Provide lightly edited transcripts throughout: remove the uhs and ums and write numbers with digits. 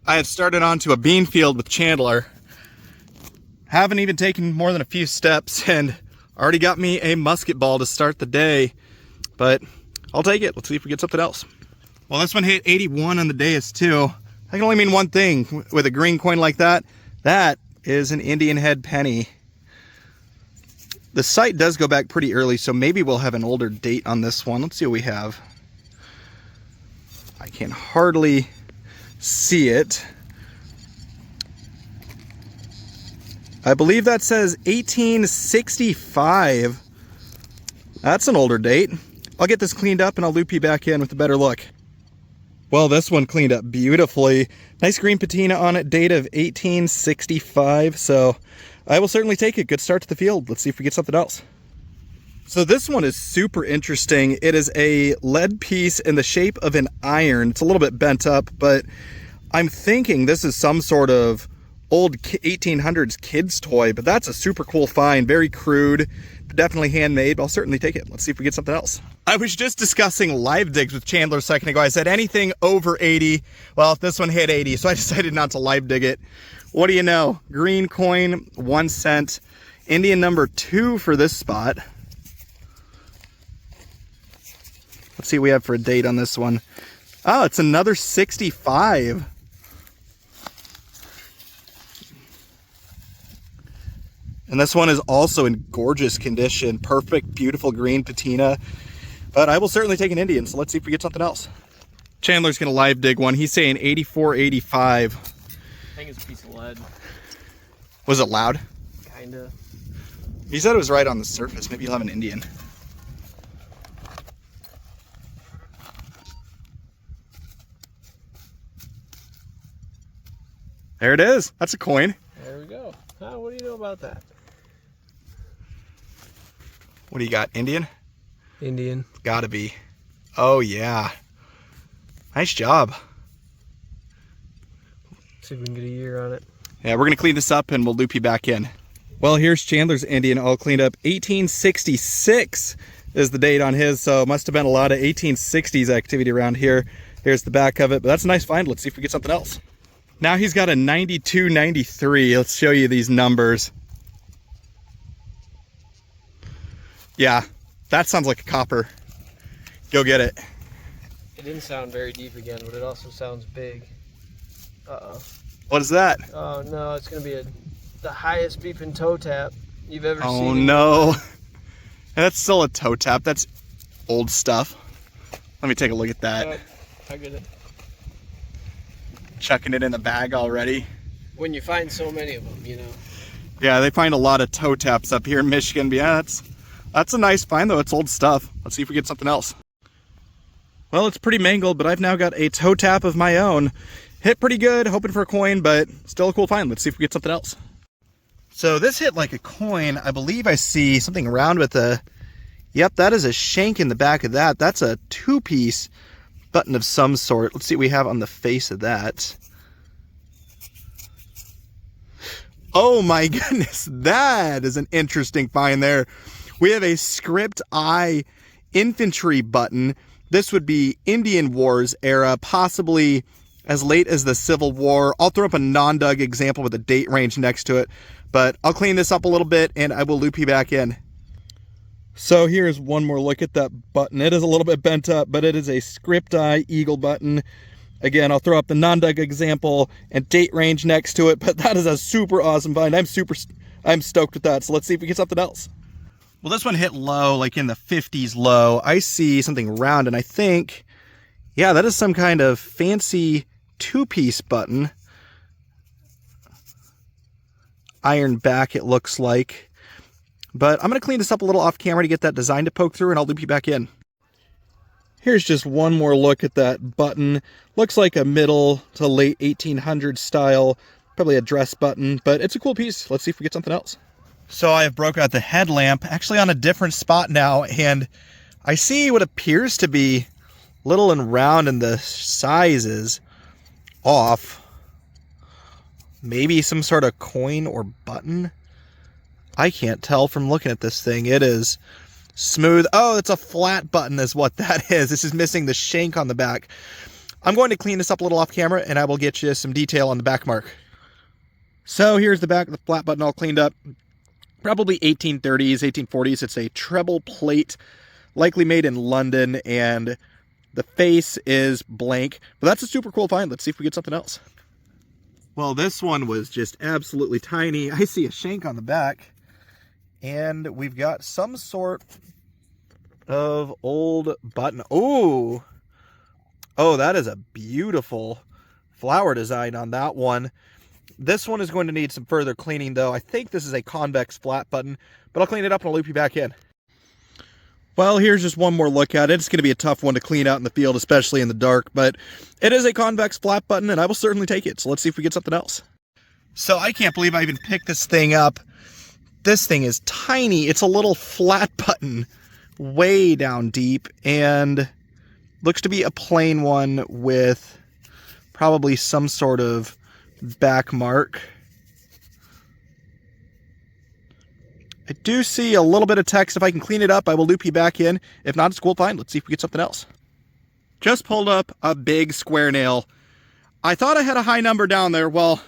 I have started onto a bean field with Chandler. Haven't even taken more than a few steps and already got me a musket ball to start the day. But I'll take it. Let's see if we get something else. Well, this one hit 81 on the dais too. That can only mean one thing with a green coin like that. That is an Indian head penny. The site does go back pretty early, so maybe we'll have an older date on this one. Let's see what we have. I can hardly see it. I believe that says 1865. That's an older date. I'll get this cleaned up and I'll loop you back in with a better look. Well, this one cleaned up beautifully. Nice green patina on it, date of 1865. So I will certainly take it. Good start to the field. Let's see if we get something else. So this one is super interesting. It is a lead piece in the shape of an iron. It's a little bit bent up, but I'm thinking this is some sort of old 1800s kids toy, but that's a super cool find. Very crude, definitely handmade, but I'll certainly take it. Let's see if we get something else. I was just discussing live digs with Chandler a second ago. I said anything over 80. Well, this one hit 80, so I decided not to live dig it. What do you know? Green coin, 1 cent. Indian number 2 for this spot. Let's see what we have for a date on this one. Oh, it's another 65. And this one is also in gorgeous condition. Perfect, beautiful green patina. But I will certainly take an Indian, so let's see if we get something else. Chandler's gonna live dig one. He's saying 84, 85. I think it's a piece of lead. Was it loud? Kinda. He said it was right on the surface. Maybe you'll have an Indian. There it is. That's a coin. There we go. What do you know about that? What do you got? Indian? Indian. Gotta be. Oh, yeah. Nice job. See if we can get a year on it. Yeah, we're going to clean this up and we'll loop you back in. Well, here's Chandler's Indian all cleaned up. 1866 is the date on his, so it must have been a lot of 1860s activity around here. Here's the back of it, but that's a nice find. Let's see if we get something else. Now he's got a 92, 93. Let's show you these numbers. Yeah, that sounds like a copper. Go get it. It didn't sound very deep again, but it also sounds big. Uh-oh. What is that? Oh no, it's gonna be the highest beeping toe tap you've ever seen. Oh no. That's still a toe tap. That's old stuff. Let me take a look at that. Oh, I get it. Chucking it in the bag already. When you find so many of them, you know. Yeah, they find a lot of toe taps up here in Michigan. But yeah, that's a nice find though. It's old stuff. Let's see if we get something else. Well, it's pretty mangled, but I've now got a toe tap of my own. Hit pretty good, hoping for a coin, but still a cool find. Let's see if we get something else. So this hit like a coin. I believe I see something round with a, yep, that is a shank in the back of that. That's a 2-piece button of some sort. Let's see what we have on the face of that. Oh my goodness, that is an interesting find there. We have a script I infantry button. This would be Indian Wars era, possibly as late as the Civil War. I'll throw up a non-dug example with a date range next to it, but I'll clean this up a little bit and I will loop you back in. So here's one more look at that button. It is a little bit bent up, but it is a script I eagle button. Again, I'll throw up the non-dug example and date range next to it, but that is a super awesome find. I'm stoked with that. So let's see if we get something else. Well, this one hit low, like in the 50s low. I see something round and I think, yeah, that is some kind of fancy 2-piece button. Iron back, it looks like. But I'm going to clean this up a little off camera to get that design to poke through and I'll loop you back in. Here's just one more look at that button. Looks like a middle to late 1800s style, probably a dress button, but it's a cool piece. Let's see if we get something else. So I have broke out the headlamp, actually on a different spot now, and I see what appears to be little and round and the size is off. Maybe some sort of coin or button. I can't tell from looking at this thing. It is smooth. Oh, it's a flat button is what that is. This is missing the shank on the back. I'm going to clean this up a little off camera, and I will get you some detail on the back mark. So here's the back of the flat button all cleaned up. Probably 1830s, 1840s. It's a treble plate, likely made in London, and the face is blank. But that's a super cool find. Let's see if we get something else. Well, this one was just absolutely tiny. I see a shank on the back, and we've got some sort of old button. Oh, that is a beautiful flower design on that one. This one is going to need some further cleaning, though. I think this is a convex flat button, but I'll clean it up and I'll loop you back in. Well, here's just one more look at it. It's going to be a tough one to clean out in the field, especially in the dark, but it is a convex flat button, and I will certainly take it. So let's see if we get something else. So I can't believe I even picked this thing up. This thing is tiny. It's a little flat button way down deep, and looks to be a plain one with probably some sort of back mark. I do see a little bit of text. If I can clean it up, I will loop you back in. If not, it's cool, fine. Let's see if we get something else. Just pulled up a big square nail. I thought I had a high number down there. Well,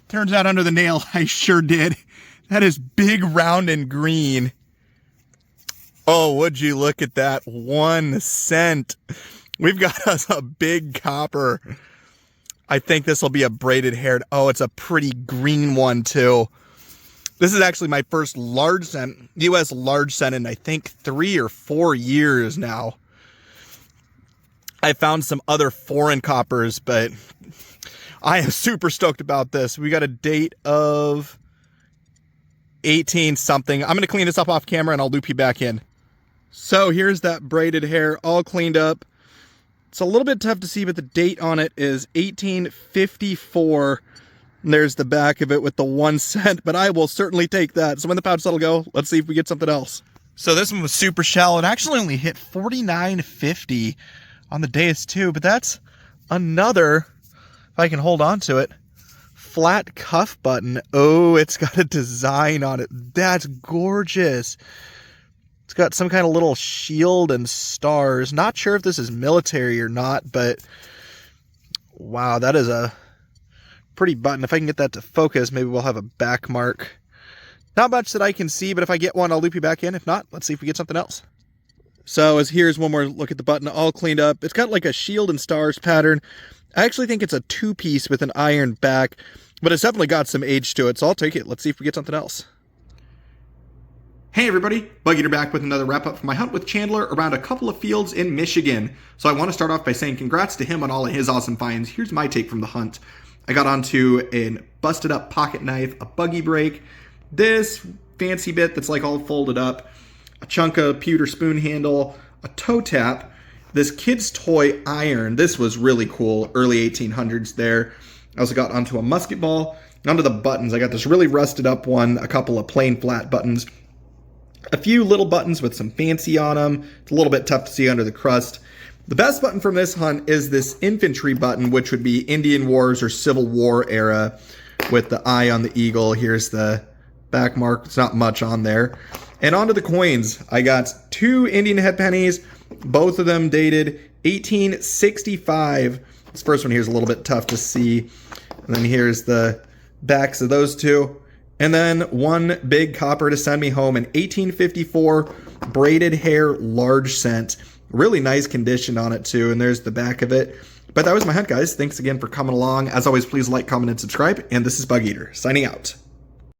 turns out under the nail, I sure did. That is big, round, and green. Oh, would you look at that? 1 cent. We've got us a big copper. I think this will be a braided haired. Oh, it's a pretty green one too. This is actually my first large cent, U.S. large cent in I think 3 or 4 years now. I found some other foreign coppers, but I am super stoked about this. We got a date of 18 something. I'm going to clean this up off camera and I'll loop you back in. So here's that braided hair all cleaned up. It's a little bit tough to see, but the date on it is 1854. And there's the back of it with the 1 cent, but I will certainly take that. So when the pouch settle go, let's see if we get something else. So this one was super shallow. It actually only hit 49.50 on the dais too, but that's another, if I can hold on to it, flat cuff button. Oh, it's got a design on it. That's gorgeous. It's got some kind of little shield and stars. Not sure if this is military or not, but wow, that is a pretty button. If I can get that to focus, maybe we'll have a back mark. Not much that I can see, but if I get one, I'll loop you back in. If not, let's see if we get something else. So here's one more look at the button, all cleaned up. It's got like a shield and stars pattern. I actually think it's a 2-piece with an iron back, but it's definitely got some age to it, so I'll take it. Let's see if we get something else. Hey everybody, Bug Eater back with another wrap up from my hunt with Chandler around a couple of fields in Michigan. So I want to start off by saying congrats to him on all of his awesome finds. Here's my take from the hunt. I got onto a busted up pocket knife, a buggy brake, this fancy bit that's like all folded up, a chunk of pewter spoon handle, a toe tap, this kid's toy iron. This was really cool, early 1800s there. I also got onto a musket ball. Onto the buttons, I got this really rusted up one, a couple of plain flat buttons, a few little buttons with some fancy on them. It's a little bit tough to see under the crust. The best button from this hunt is this infantry button, which would be Indian Wars or Civil War era with the eye on the eagle. Here's the back mark. It's not much on there. And onto the coins. I got 2 Indian head pennies, both of them dated 1865. This first one here is a little bit tough to see. And then here's the backs of those 2. And then one big copper to send me home, an 1854 braided hair large cent. Really nice condition on it too, and there's the back of it. But that was my hunt, guys. Thanks again for coming along. As always, please like, comment, and subscribe. And this is Bug Eater, signing out.